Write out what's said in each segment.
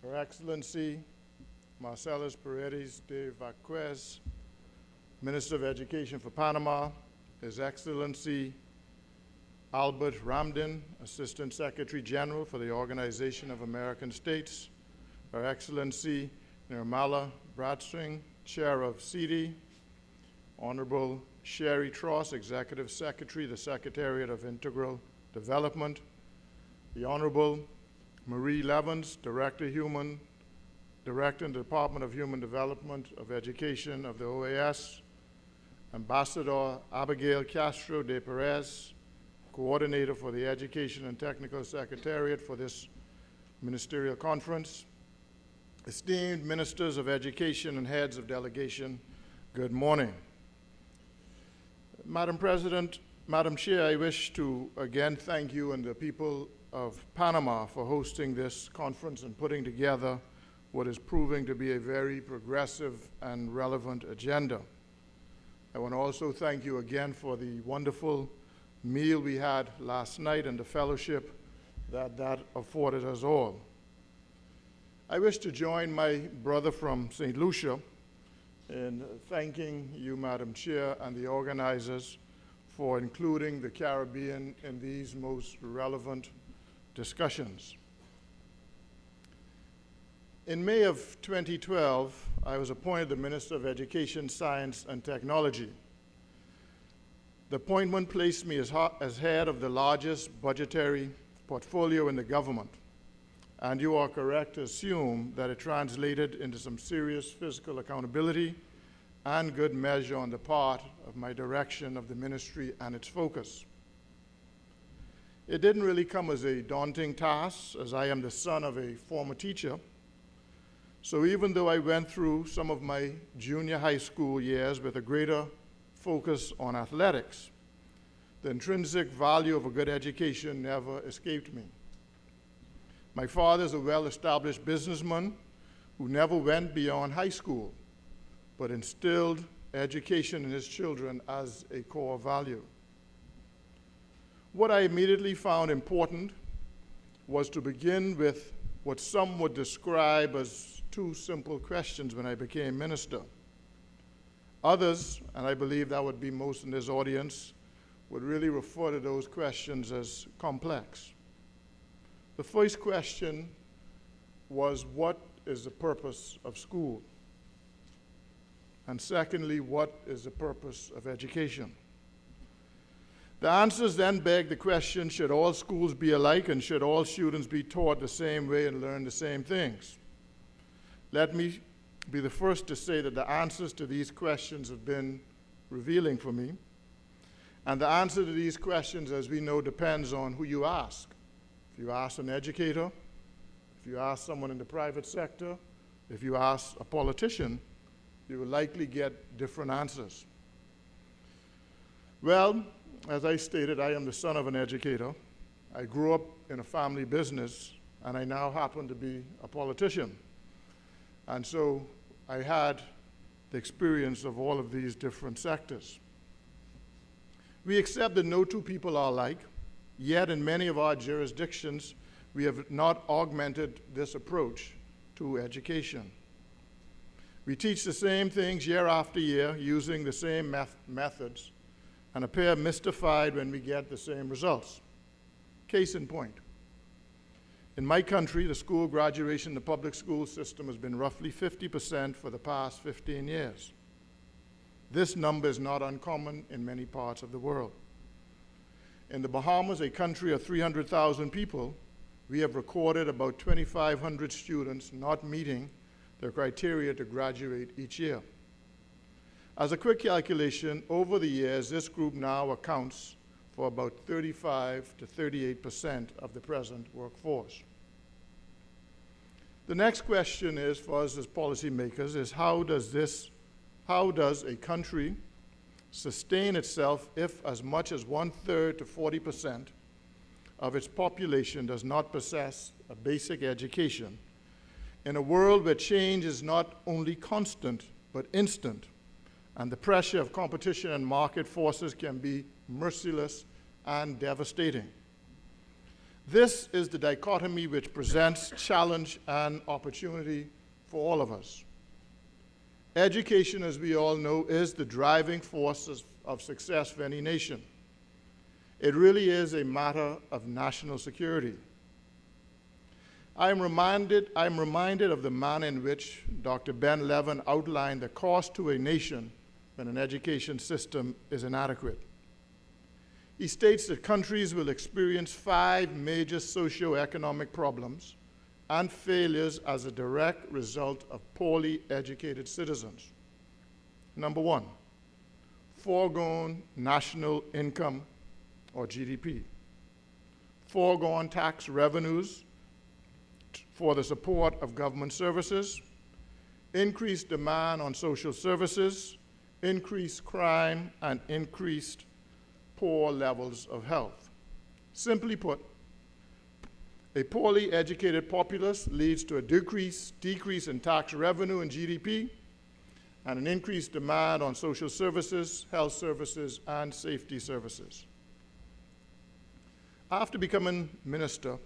Her Excellency Marcellus Paredes de Vaquez, Minister of Education for Panama, His Excellency Albert Ramdin, Assistant Secretary General for the Organization of American States, Her Excellency Nirmala Bradstring, Chair of CIDI, Honorable Sherry Tross, Executive Secretary, the Secretariat of Integral Development, the Honorable Marie Levens, Director in the Department of Human Development of Education of the OAS, Ambassador Abigail Castro de Perez, Coordinator for the Education and Technical Secretariat for this ministerial conference, esteemed Ministers of Education and Heads of Delegation, good morning. Madam President, Madam Chair, I wish to again thank you and the people of Panama for hosting this conference and putting together what is proving to be a very progressive and relevant agenda. I want to also thank you again for the wonderful meal we had last night and the fellowship that afforded us all. I wish to join my brother from St. Lucia in thanking you, Madam Chair, and the organizers for including the Caribbean in these most relevant discussions. In May of 2012, I was appointed the Minister of Education, Science, and Technology. The appointment placed me as head of the largest budgetary portfolio in the government, and you are correct to assume that it translated into some serious fiscal accountability and good measure on the part of my direction of the ministry and its focus. It didn't really come as a daunting task, as I am the son of a former teacher. So even though I went through some of my junior high school years with a greater focus on athletics, the intrinsic value of a good education never escaped me. My father is a well-established businessman who never went beyond high school, but instilled education in his children as a core value. What I immediately found important was to begin with what some would describe as two simple questions when I became minister. Others, and I believe that would be most in this audience, would really refer to those questions as complex. The first question was, what is the purpose of school? And secondly, what is the purpose of education? The answers then beg the question, should all schools be alike and should all students be taught the same way and learn the same things? Let me be the first to say that the answers to these questions have been revealing for me. And the answer to these questions, as we know, depends on who you ask. If you ask an educator, if you ask someone in the private sector, if you ask a politician, you will likely get different answers. Well, as I stated, I am the son of an educator. I grew up in a family business, and I now happen to be a politician. And so I had the experience of all of these different sectors. We accept that no two people are alike, yet in many of our jurisdictions, we have not augmented this approach to education. We teach the same things year after year using the same methods and appear mystified when we get the same results. Case in point. In my country, the school graduation in the public school system has been roughly 50% for the past 15 years. This number is not uncommon in many parts of the world. In the Bahamas, a country of 300,000 people, we have recorded about 2,500 students not meeting the criteria to graduate each year. As a quick calculation, over the years, this group now accounts for about 35 to 38% of the present workforce. The next question is, for us as policymakers, is how does a country sustain itself if as much as 1/3 to 40% of its population does not possess a basic education in a world where change is not only constant but instant, and the pressure of competition and market forces can be merciless and devastating? This is the dichotomy which presents challenge and opportunity for all of us. Education, as we all know, is the driving force of success for any nation. It really is a matter of national security. I'm reminded of the manner in which Dr. Ben Levin outlined the cost to a nation when an education system is inadequate. He states that countries will experience 5 major socioeconomic problems and failures as a direct result of poorly educated citizens. Number 1, foregone national income, or GDP. Foregone tax revenues for the support of government services, increased demand on social services, increased crime, and increased poor levels of health. Simply put, a poorly educated populace leads to a decrease in tax revenue and GDP, and an increased demand on social services, health services, and safety services. After becoming minister,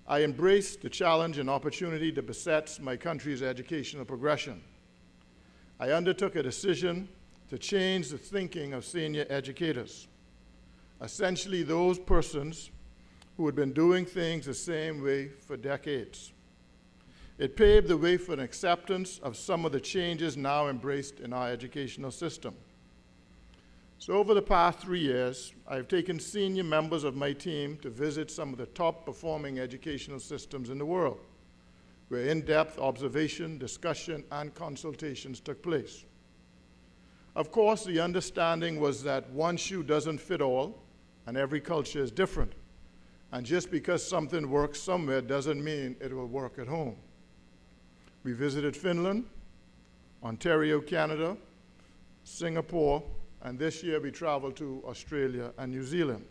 I embraced the challenge and opportunity that besets my country's educational progression. I undertook a decision to change the thinking of senior educators, essentially those persons who had been doing things the same way for decades. It paved the way for an acceptance of some of the changes now embraced in our educational system. So over the past 3 years, I've taken senior members of my team to visit some of the top-performing educational systems in the world, where in-depth observation, discussion, and consultations took place. Of course, the understanding was that one shoe doesn't fit all, and every culture is different. And just because something works somewhere doesn't mean it will work at home. We visited Finland, Ontario, Canada, Singapore, and this year we traveled to Australia and New Zealand.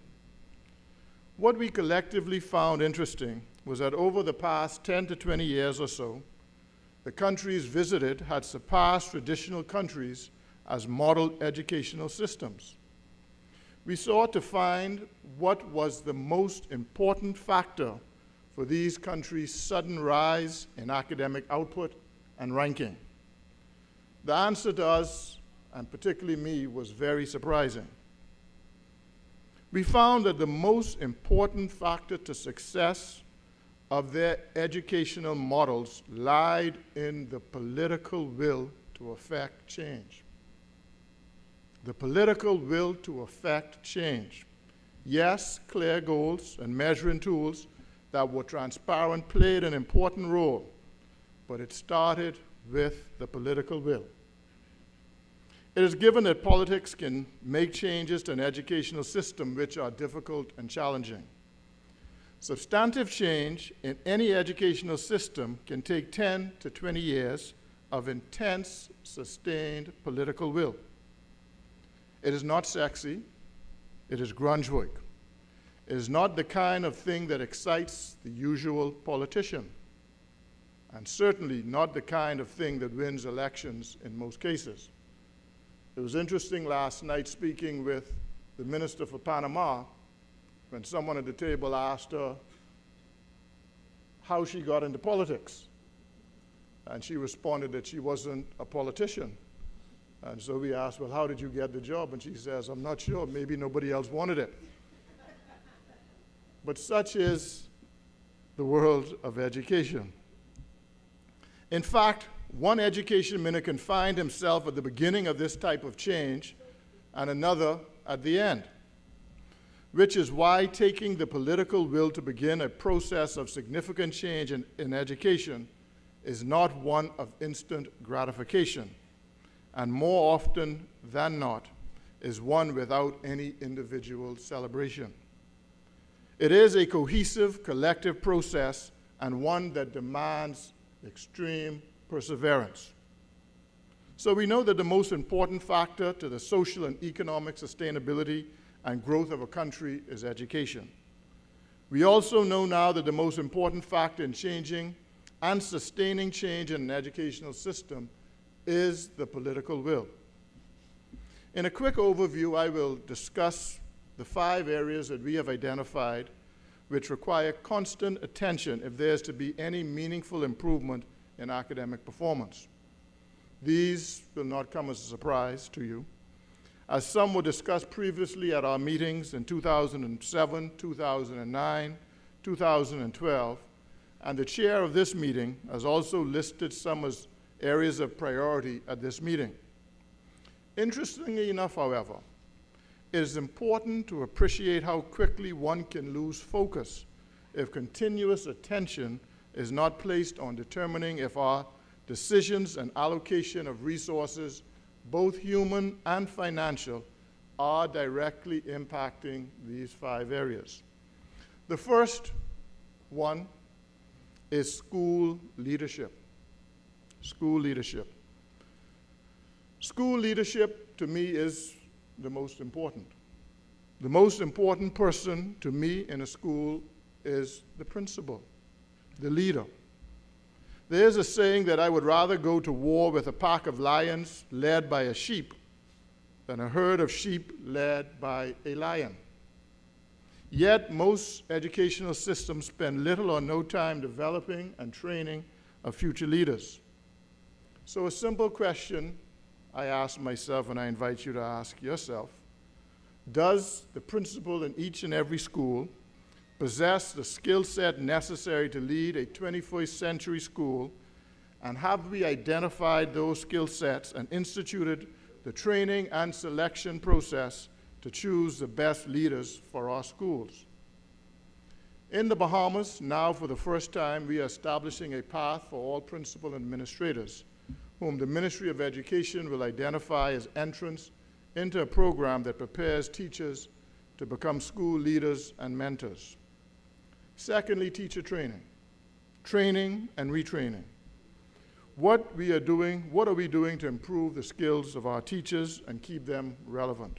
What we collectively found interesting was that over the past 10 to 20 years or so, the countries visited had surpassed traditional countries as model educational systems. We sought to find what was the most important factor for these countries' sudden rise in academic output and ranking. The answer to us, and particularly me, was very surprising. We found that the most important factor to success of their educational models lied in the political will to effect change. The political will to effect change. Yes, clear goals and measuring tools that were transparent played an important role, but it started with the political will. It is given that politics can make changes to an educational system which are difficult and challenging. Substantive change in any educational system can take 10 to 20 years of intense, sustained political will. It is not sexy, it is grunge work. It is not the kind of thing that excites the usual politician, and certainly not the kind of thing that wins elections in most cases. It was interesting last night speaking with the Minister for Panama when someone at the table asked her how she got into politics. And she responded that she wasn't a politician. And so we asked, well, how did you get the job? And she says, I'm not sure, maybe nobody else wanted it. But such is the world of education. In fact, one education minister can find himself at the beginning of this type of change and another at the end, which is why taking the political will to begin a process of significant change in education is not one of instant gratification, and more often than not is one without any individual celebration. It is a cohesive, collective process and one that demands extreme perseverance. So we know that the most important factor to the social and economic sustainability and growth of a country is education. We also know now that the most important factor in changing and sustaining change in an educational system is the political will. In a quick overview, I will discuss the 5 areas that we have identified which require constant attention if there is to be any meaningful improvement in academic performance. These will not come as a surprise to you, as some were discussed previously at our meetings in 2007, 2009, 2012, and the chair of this meeting has also listed some as areas of priority at this meeting. Interestingly enough, however, it is important to appreciate how quickly one can lose focus if continuous attention is not placed on determining if our decisions and allocation of resources, both human and financial, are directly impacting these 5 areas. The first one is school leadership. School leadership. School leadership, to me, is the most important. The most important person to me in a school is the principal, the leader. There's a saying that I would rather go to war with a pack of lions led by a sheep than a herd of sheep led by a lion. Yet most educational systems spend little or no time developing and training of future leaders. So a simple question I ask myself, and I invite you to ask yourself: does the principal in each and every school possess the skill set necessary to lead a 21st century school, and have we identified those skill sets and instituted the training and selection process to choose the best leaders for our schools? In the Bahamas, now for the first time, we are establishing a path for all principal administrators, whom the Ministry of Education will identify as entrants into a program that prepares teachers to become school leaders and mentors. Secondly, teacher training. Training and retraining. What are we doing to improve the skills of our teachers and keep them relevant?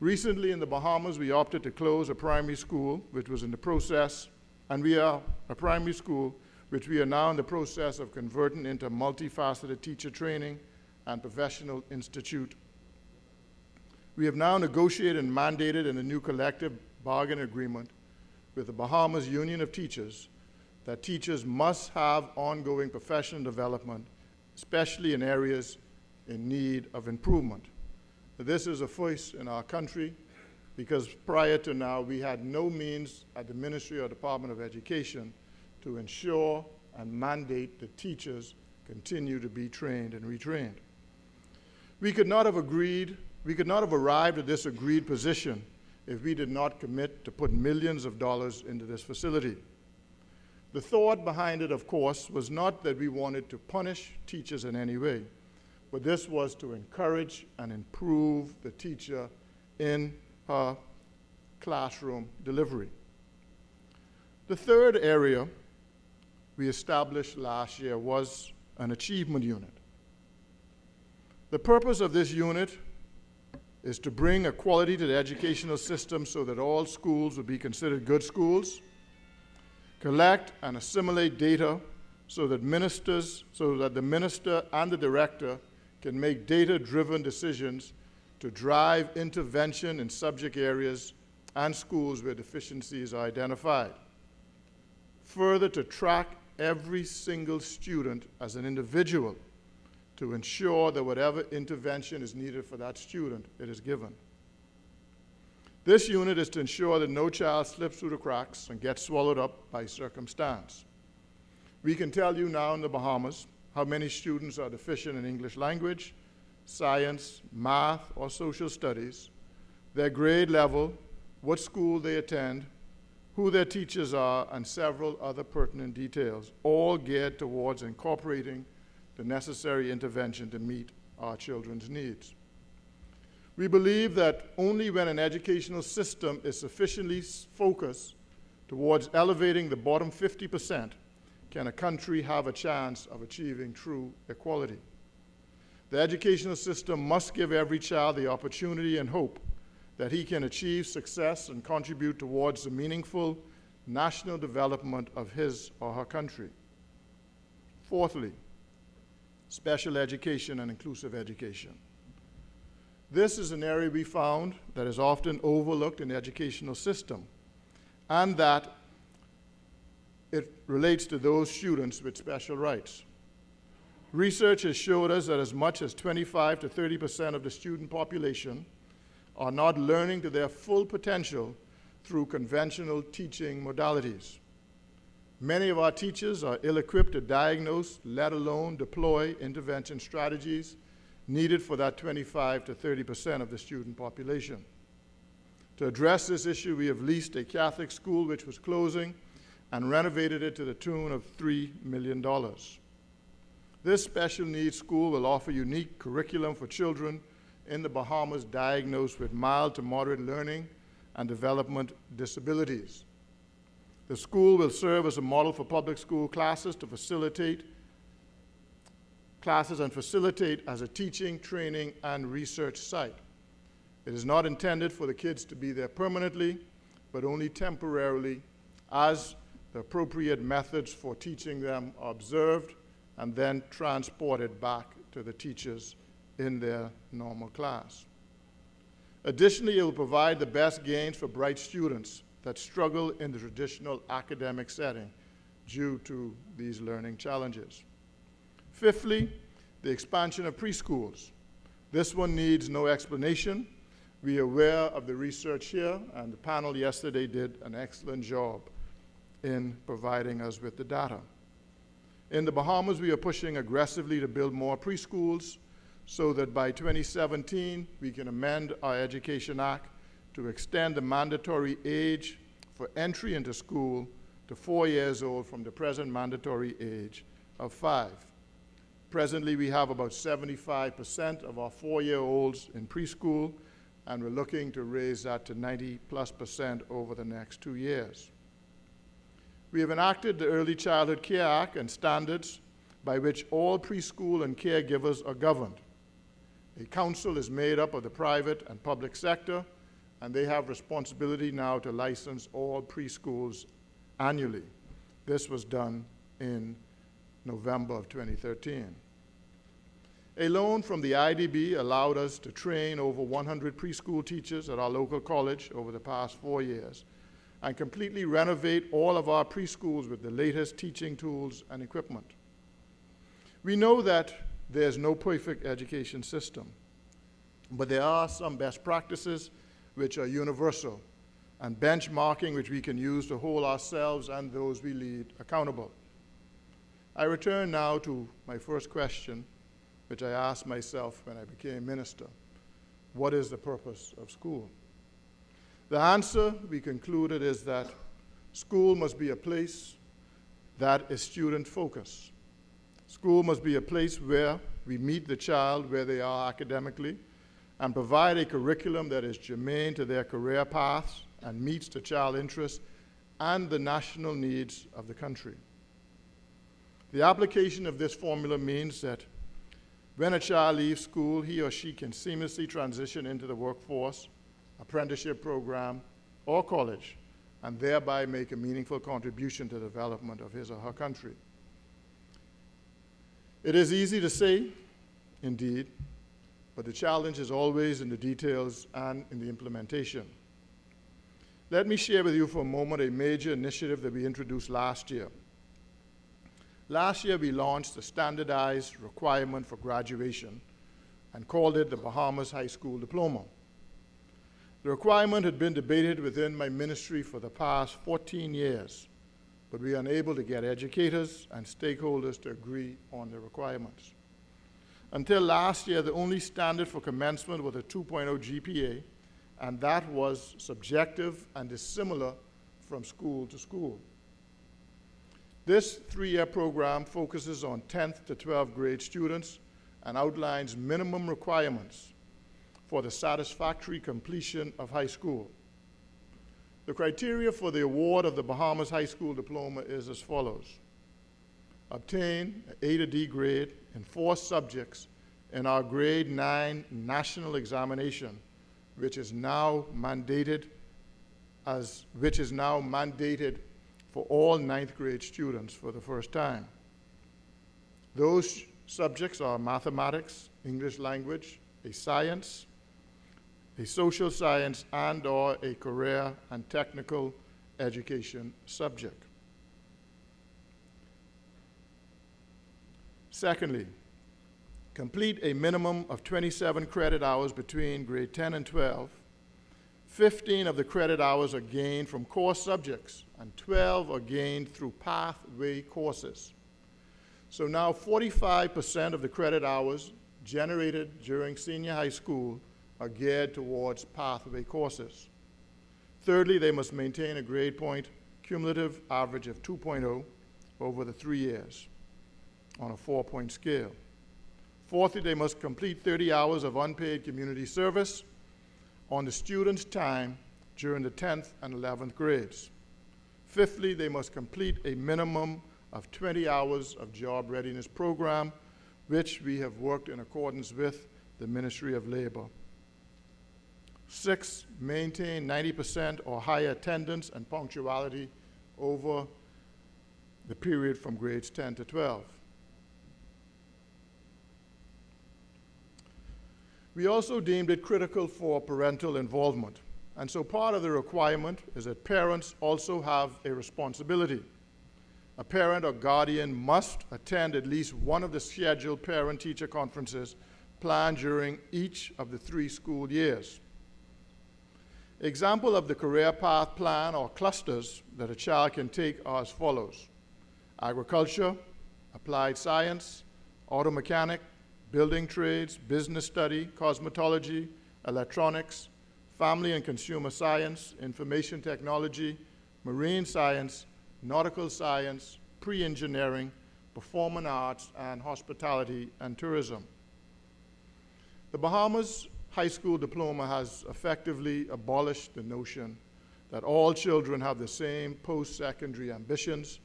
Recently in the Bahamas, we opted to close a primary school, which was in the process, and we are a primary school which we are now in the process of converting into multifaceted teacher training and professional institute. We have now negotiated and mandated in a new collective bargaining agreement with the Bahamas Union of Teachers that teachers must have ongoing professional development, especially in areas in need of improvement. This is a first in our country because prior to now, we had no means at the Ministry or Department of Education to ensure and mandate that teachers continue to be trained and retrained. We could not have arrived at this agreed position if we did not commit to put millions of dollars into this facility. The thought behind it, of course, was not that we wanted to punish teachers in any way, but this was to encourage and improve the teacher in her classroom delivery. The third area we established last year was an achievement unit. The purpose of this unit is to bring equality to the educational system so that all schools will be considered good schools, collect and assimilate data so that the minister and the director can make data-driven decisions to drive intervention in subject areas and schools where deficiencies are identified. Further, to track every single student as an individual to ensure that whatever intervention is needed for that student, it is given. This unit is to ensure that no child slips through the cracks and gets swallowed up by circumstance. We can tell you now in the Bahamas how many students are deficient in English language, science, math, or social studies, their grade level, what school they attend, who their teachers are, and several other pertinent details, all geared towards incorporating the necessary intervention to meet our children's needs. We believe that only when an educational system is sufficiently focused towards elevating the bottom 50% can a country have a chance of achieving true equality. The educational system must give every child the opportunity and hope that he can achieve success and contribute towards the meaningful national development of his or her country. Fourthly, special education and inclusive education. This is an area we found that is often overlooked in the educational system, and that it relates to those students with special rights. Research has showed us that as much as 25 to 30% of the student population are not learning to their full potential through conventional teaching modalities. Many of our teachers are ill-equipped to diagnose, let alone deploy intervention strategies needed for that 25 to 30% of the student population. To address this issue, we have leased a Catholic school which was closing and renovated it to the tune of $3 million. This special needs school will offer unique curriculum for children in the Bahamas diagnosed with mild to moderate learning and development disabilities. The school will serve as a model for public school classes to facilitate as a teaching, training, and research site. It is not intended for the kids to be there permanently, but only temporarily, as the appropriate methods for teaching them are observed and then transported back to the teachers in their normal class. Additionally, it will provide the best gains for bright students that struggle in the traditional academic setting due to these learning challenges. Fifthly, the expansion of preschools. This one needs no explanation. We are aware of the research here, and the panel yesterday did an excellent job in providing us with the data. In the Bahamas, we are pushing aggressively to build more preschools so that by 2017, we can amend our Education Act to extend the mandatory age for entry into school to 4 years old from the present mandatory age of 5. Presently, we have about 75% of our 4-year-olds in preschool, and we're looking to raise that to 90+% over the next 2 years. We have enacted the Early Childhood Care Act and standards by which all preschool and caregivers are governed. A council is made up of the private and public sector, and they have responsibility now to license all preschools annually. This was done in November of 2013. A loan from the IDB allowed us to train over 100 preschool teachers at our local college over the past 4 years and completely renovate all of our preschools with the latest teaching tools and equipment. We know that there's no perfect education system, but there are some best practices which are universal and benchmarking which we can use to hold ourselves and those we lead accountable. I return now to my first question, which I asked myself when I became minister. What is the purpose of school? The answer, we concluded, is that school must be a place that is student-focused. School must be a place where we meet the child where they are academically and provide a curriculum that is germane to their career paths and meets the child interests and the national needs of the country. The application of this formula means that when a child leaves school, he or she can seamlessly transition into the workforce, apprenticeship program, or college, and thereby make a meaningful contribution to the development of his or her country. It is easy to say, indeed, but the challenge is always in the details and in the implementation. Let me share with you for a moment a major initiative that we introduced last year. Last year, we launched a standardized requirement for graduation and called it the Bahamas High School Diploma. The requirement had been debated within my ministry for the past 14 years, but we were unable to get educators and stakeholders to agree on the requirements. Until last year, the only standard for commencement was a 2.0 GPA, and that was subjective and dissimilar from school to school. This 3-year program focuses on 10th to 12th grade students and outlines minimum requirements for the satisfactory completion of high school. The criteria for the award of the Bahamas High School Diploma is as follows. Obtain an A to D grade in 4 subjects in our grade 9 national examination, which is now mandated for all 9th grade students for the first time. Those subjects are mathematics, English language, a science, a social science, and/or a career and technical education subject. Secondly, complete a minimum of 27 credit hours between grade 10 and 12. 15 of the credit hours are gained from core subjects, and 12 are gained through pathway courses. So now 45% of the credit hours generated during senior high school are geared towards pathway courses. Thirdly, they must maintain a grade point cumulative average of 2.0 over the 3 years on a 4-point scale. Fourthly, they must complete 30 hours of unpaid community service on the student's time during the 10th and 11th grades. Fifthly, they must complete a minimum of 20 hours of job readiness program, which we have worked in accordance with the Ministry of Labor. Sixth, maintain 90% or higher attendance and punctuality over the period from grades 10 to 12. We also deemed it critical for parental involvement, and so part of the requirement is that parents also have a responsibility. A parent or guardian must attend at least one of the scheduled parent-teacher conferences planned during each of the 3 school years. Example of the career path plan or clusters that a child can take are as follows: agriculture, applied science, auto mechanic, building trades, business study, cosmetology, electronics, family and consumer science, information technology, marine science, nautical science, pre-engineering, performing arts, and hospitality and tourism. The Bahamas High School Diploma has effectively abolished the notion that all children have the same post-secondary ambitions,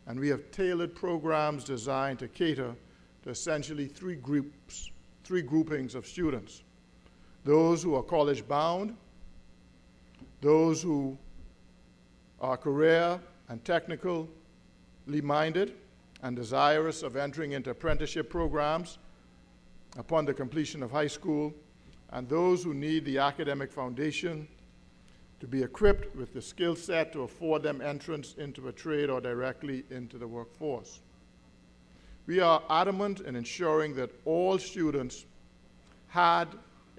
and we have tailored programs designed to cater to essentially 3 groupings of students: those who are college-bound, those who are career and technically minded and desirous of entering into apprenticeship programs upon the completion of high school, and those who need the academic foundation to be equipped with the skill set to afford them entrance into a trade or directly into the workforce. We are adamant in ensuring that all students had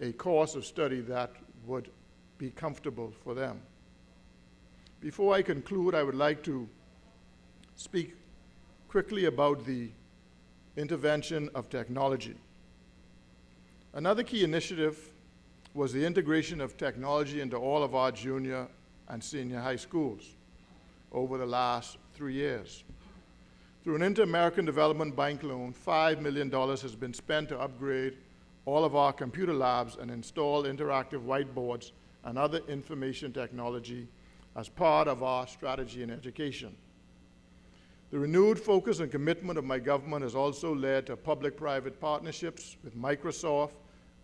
a course of study that would be comfortable for them. Before I conclude, I would like to speak quickly about the intervention of technology. Another key initiative was the integration of technology into all of our junior and senior high schools over the last 3 years. Through an Inter-American Development Bank loan, $5 million has been spent to upgrade all of our computer labs and install interactive whiteboards and other information technology as part of our strategy in education. The renewed focus and commitment of my government has also led to public-private partnerships with Microsoft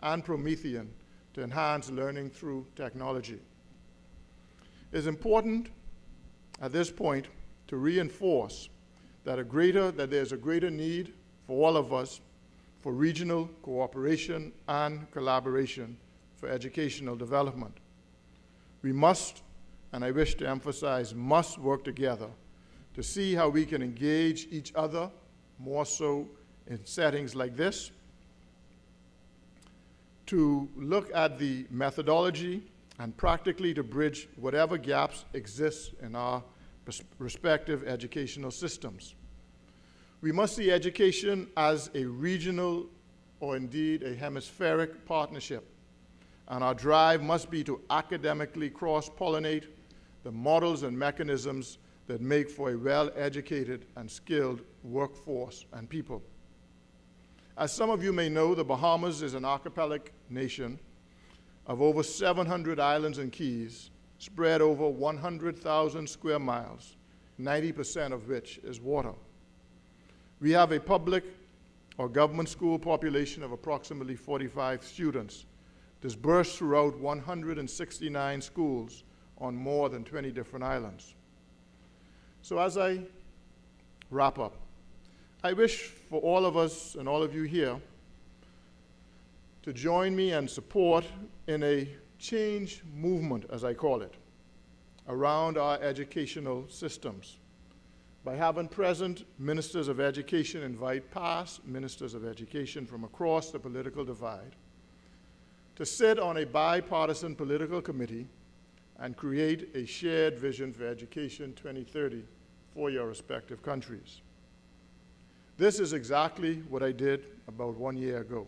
and Promethean to enhance learning through technology. It is important at this point to reinforce that there's a greater need for all of us for regional cooperation and collaboration for educational development. We must, and I wish to emphasize, must work together to see how we can engage each other more so in settings like this, to look at the methodology and practically to bridge whatever gaps exist in our respective educational systems. We must see education as a regional or indeed a hemispheric partnership, and our drive must be to academically cross-pollinate the models and mechanisms that make for a well-educated and skilled workforce and people. As some of you may know, the Bahamas is an archipelagic nation of over 700 islands and keys spread over 100,000 square miles, 90% of which is water. We have a public or government school population of approximately 45 students dispersed throughout 169 schools on more than 20 different islands. So as I wrap up, I wish for all of us and all of you here to join me and support in a change movement, as I call it. around our educational systems by having present ministers of education invite past ministers of education from across the political divide to sit on a bipartisan political committee and create a shared vision for education 2030 for your respective countries. This is exactly what I did about 1 year ago,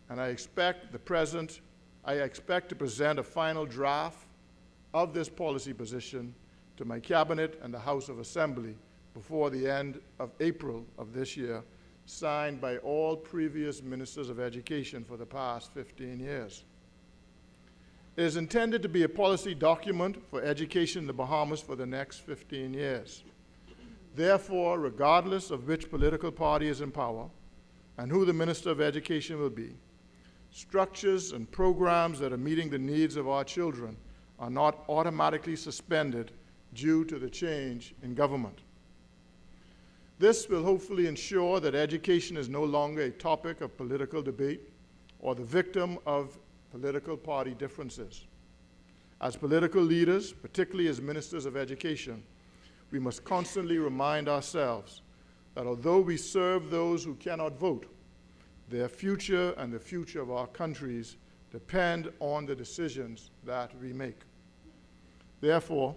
and I expect to present a final draft of this policy position to my cabinet and the House of Assembly before the end of April of this year, signed by all previous ministers of education for the past 15 years. It is intended to be a policy document for education in the Bahamas for the next 15 years. Therefore, regardless of which political party is in power and who the Minister of Education will be, structures and programs that are meeting the needs of our children are not automatically suspended due to the change in government. This will hopefully ensure that education is no longer a topic of political debate or the victim of political party differences. As political leaders, particularly as ministers of education, we must constantly remind ourselves that although we serve those who cannot vote, their future and the future of our countries depend on the decisions that we make. Therefore,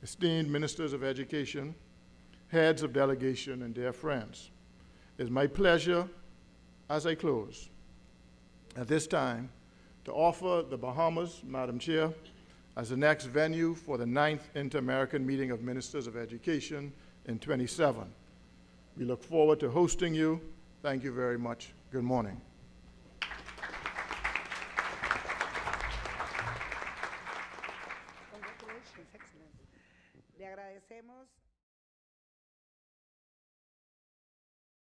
esteemed ministers of education, heads of delegation, and dear friends, it is my pleasure, as I close, at this time, to offer the Bahamas, Madam Chair, as the next venue for the 9th Inter-American Meeting of Ministers of Education in 27. We look forward to hosting you. Thank you very much. Good morning. Congratulations, excellent. Le agradecemos